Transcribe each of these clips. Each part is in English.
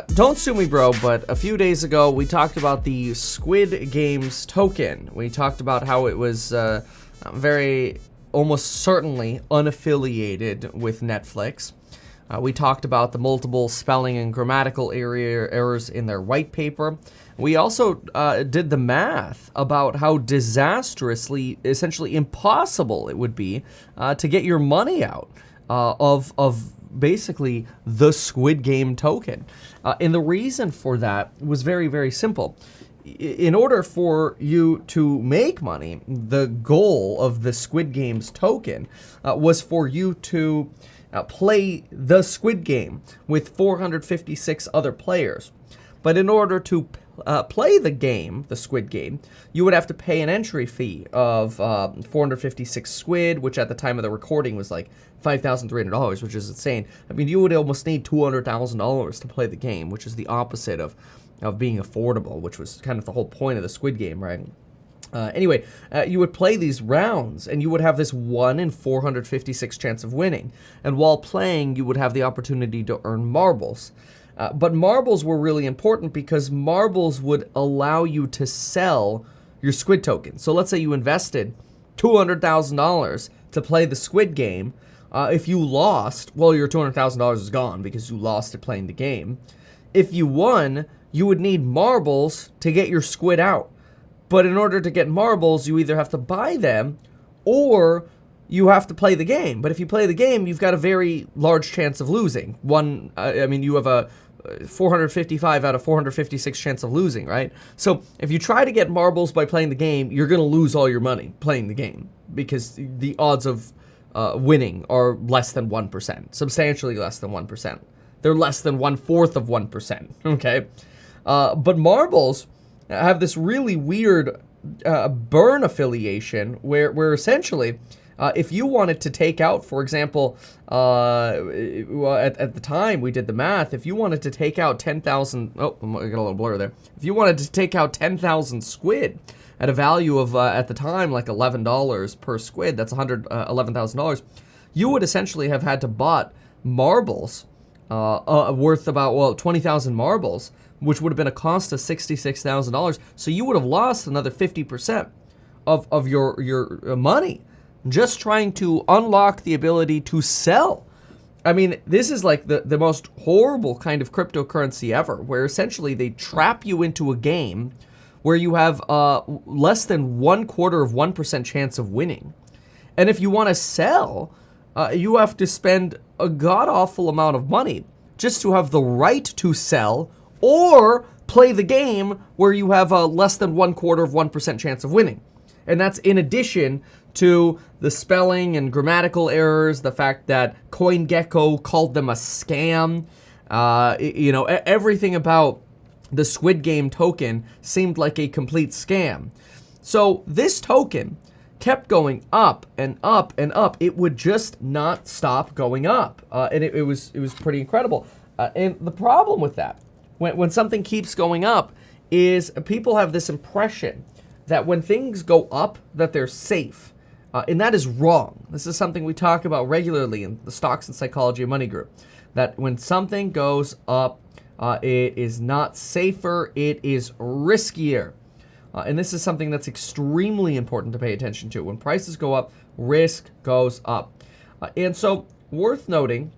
Don't sue me, bro, but a few days ago we talked about the Squid Games token. We talked about how it was very, almost certainly unaffiliated with Netflix. We talked about the multiple spelling and grammatical errors in their white paper. We also did the math about how disastrously, essentially impossible it would be to get your money out of basically the Squid Game token. And the reason for that was very, very simple. In order for you to make money, the goal of the Squid Games token was for you to play the Squid Game with 456 other players. But in order to play the game, the Squid Game, you would have to pay an entry fee of 456 squid, which at the time of the recording was like $5,300, which is insane. I mean, you would almost need $200,000 to play the game, which is the opposite of being affordable, which was kind of the whole point of the Squid Game, right? Anyway, you would play these rounds, and you would have this 1 in 456 chance of winning. And while playing, you would have the opportunity to earn marbles. But marbles were really important because marbles would allow you to sell your Squid token. So let's say you invested $200,000 to play the Squid Game. If you lost, well, your $200,000 is gone because you lost it playing the game. If you won, you would need marbles to get your squid out. But in order to get marbles, you either have to buy them or you have to play the game. But if you play the game, you've got a very large chance of losing. You have a 455 out of 456 chance of losing, right? So if you try to get marbles by playing the game, you're going to lose all your money playing the game because the odds of winning are less than 1%, substantially less than 1%. They're less than 1/4 of 1%, okay? But marbles have this really weird burn affiliation where essentially, if you wanted to take out, for example, at the time we did the math, if you wanted to take out 10,000, I got a little blur there. If you wanted to take out 10,000 squid at a value of, at the time, like $11 per squid, that's $11,000, you would essentially have had to bought marbles worth about, 20,000 marbles, which would have been a cost of $66,000. So you would have lost another 50% of your money just trying to unlock the ability to sell. I mean, this is like the most horrible kind of cryptocurrency ever, where essentially they trap you into a game where you have less than 1/4 of 1% chance of winning. And if you want to sell, you have to spend a god-awful amount of money just to have the right to sell or play the game where you have a less than 1/4 of 1% chance of winning. And that's in addition to the spelling and grammatical errors, the fact that CoinGecko called them a scam. Everything about the Squid Game token seemed like a complete scam. So this token kept going up and up and up. It would just not stop going up. And it was pretty incredible. And the problem with that, when something keeps going up, is people have this impression that when things go up, that they're safe. And that is wrong. This is something we talk about regularly in the Stocks and Psychology of Money group. That when something goes up, it is not safer, it is riskier. And this is something that's extremely important to pay attention to. When prices go up, risk goes up. And so, worth noting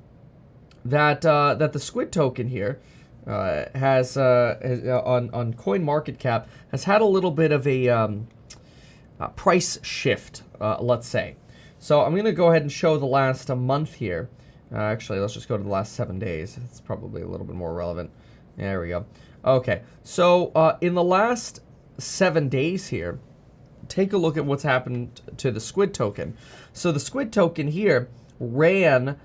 that the Squid token here has on CoinMarketCap has had a little bit of a price shift, let's say. So I'm going to go ahead and show the last month here. Actually, let's just go to the last 7 days. It's probably a little bit more relevant. There we go. Okay, so in the last 7 days here, take a look at what's happened to the Squid token. So the Squid token here ran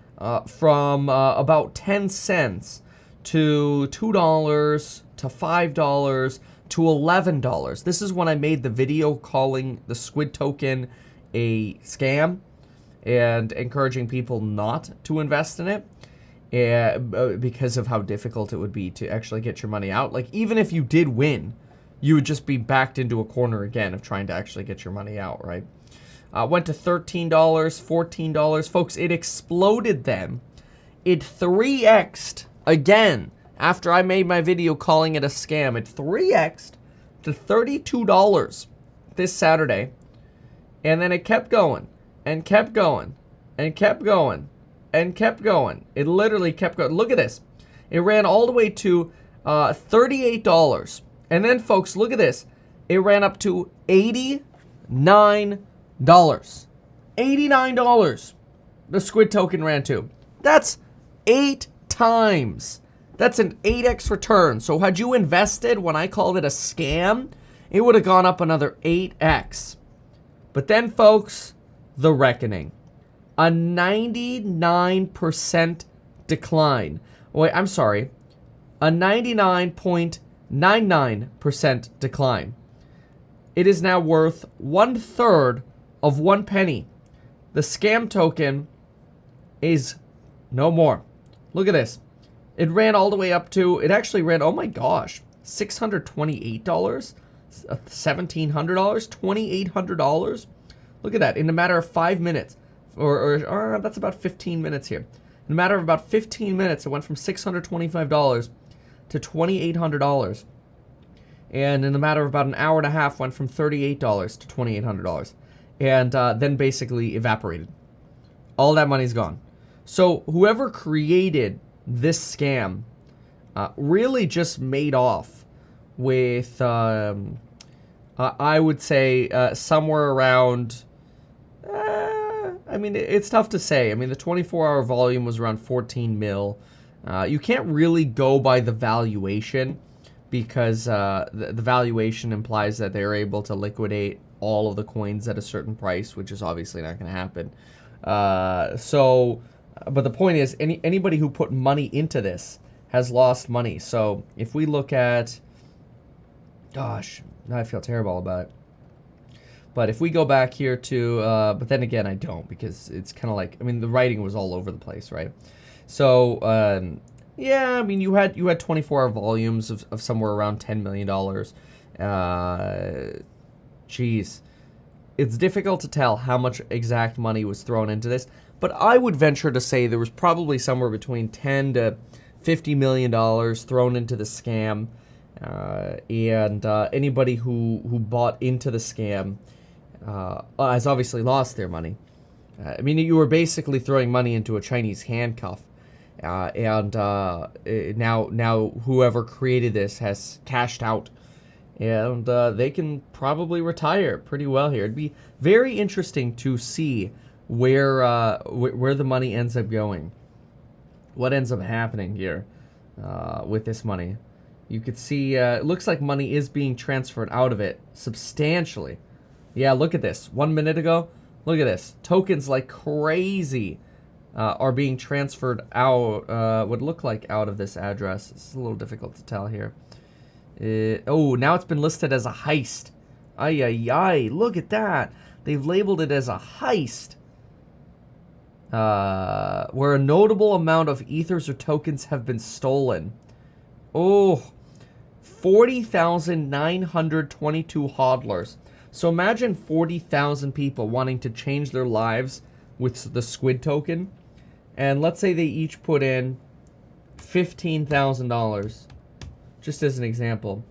from about 10 cents to $2 to $5 to $11. This is when I made the video calling the Squid token a scam and encouraging people not to invest in it because of how difficult it would be to actually get your money out. Like, even if you did win, you would just be backed into a corner again of trying to actually get your money out, right? Went to $13, $14. Folks, it exploded then. It 3x'd again after I made my video calling it a scam, it 3x'd to $32 this Saturday. And then it kept going and kept going and kept going and kept going. It literally kept going. Look at this. It ran all the way to $38. And then, folks, look at this. It ran up to $89. $89 the Squid token ran to. That's 8 times. That's an 8x return. So had you invested when I called it a scam, it would have gone up another 8x. But then, folks, the reckoning. A 99% decline. Wait, I'm sorry. A 99.99% decline. It is now worth 1/3 of 1 penny. The scam token is no more. Look at this. It ran all the way up to, it actually ran, oh my gosh, $628, $1,700, $2,800. Look at that, in a matter of 5 minutes, or that's about 15 minutes here. In a matter of about 15 minutes, it went from $625 to $2,800. And in a matter of about an hour and a half, went from $38 to $2,800. And then basically evaporated. All that money's gone. So whoever created this scam really just made off with, I would say, somewhere around, I mean, it's tough to say. I mean, the 24-hour volume was around 14 mil. You can't really go by the valuation because the valuation implies that they're able to liquidate all of the coins at a certain price, which is obviously not going to happen. But the point is, anybody who put money into this has lost money. So if we look at, gosh, now I feel terrible about it. But if we go back here to, but then again, I don't, because it's kind of like, I mean, the writing was all over the place, right? So, yeah, I mean, you had 24-hour volumes of somewhere around $10 million. Geez. It's difficult to tell how much exact money was thrown into this, but I would venture to say there was probably somewhere between $10 to $50 million thrown into the scam, and anybody who bought into the scam has obviously lost their money. I mean, you were basically throwing money into a Chinese handcuff, and now whoever created this has cashed out. And they can probably retire pretty well here. It'd be very interesting to see where the money ends up going. What ends up happening here with this money. You could see, it looks like money is being transferred out of it substantially. Yeah, look at this. 1 minute ago, look at this. Tokens like crazy are being transferred out, would look like out of this address. It's a little difficult to tell here. Oh, now it's been listed as a heist. Ay, ay, ay, look at that. They've labeled it as a heist. Where a notable amount of ethers or tokens have been stolen. Oh, 40,922 hodlers. So imagine 40,000 people wanting to change their lives with the Squid token. And let's say they each put in $15,000. Just as an example.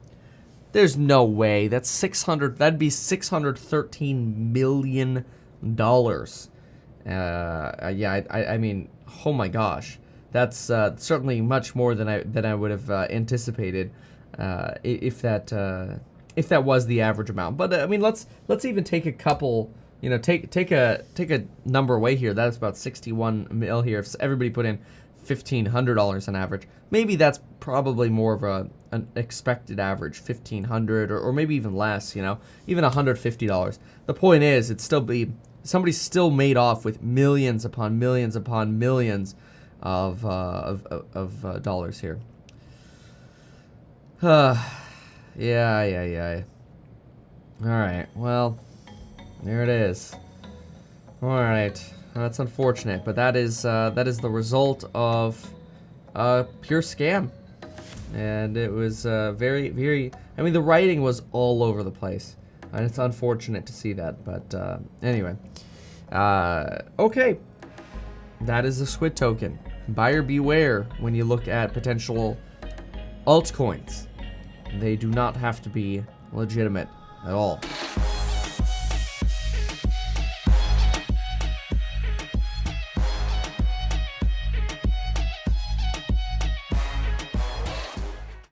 There's no way. That'd be $613 million. Yeah, I mean, oh my gosh. That's certainly much more than I would have anticipated if that was the average amount. But I mean, let's even take a couple, you know, take a number away here. That's about 61 mil here. If everybody put in $1,500 on average, maybe that's probably more of an expected average, $1,500 or maybe even less, you know, even $150. The point is, somebody still made off with millions upon millions upon millions of dollars here. Yeah. All right, well, there it is. All right. That's unfortunate, but that is the result of a pure scam, and it was very, very. I mean, the writing was all over the place, and it's unfortunate to see that. But anyway, okay, that is the Squid token. Buyer beware when you look at potential altcoins. They do not have to be legitimate at all.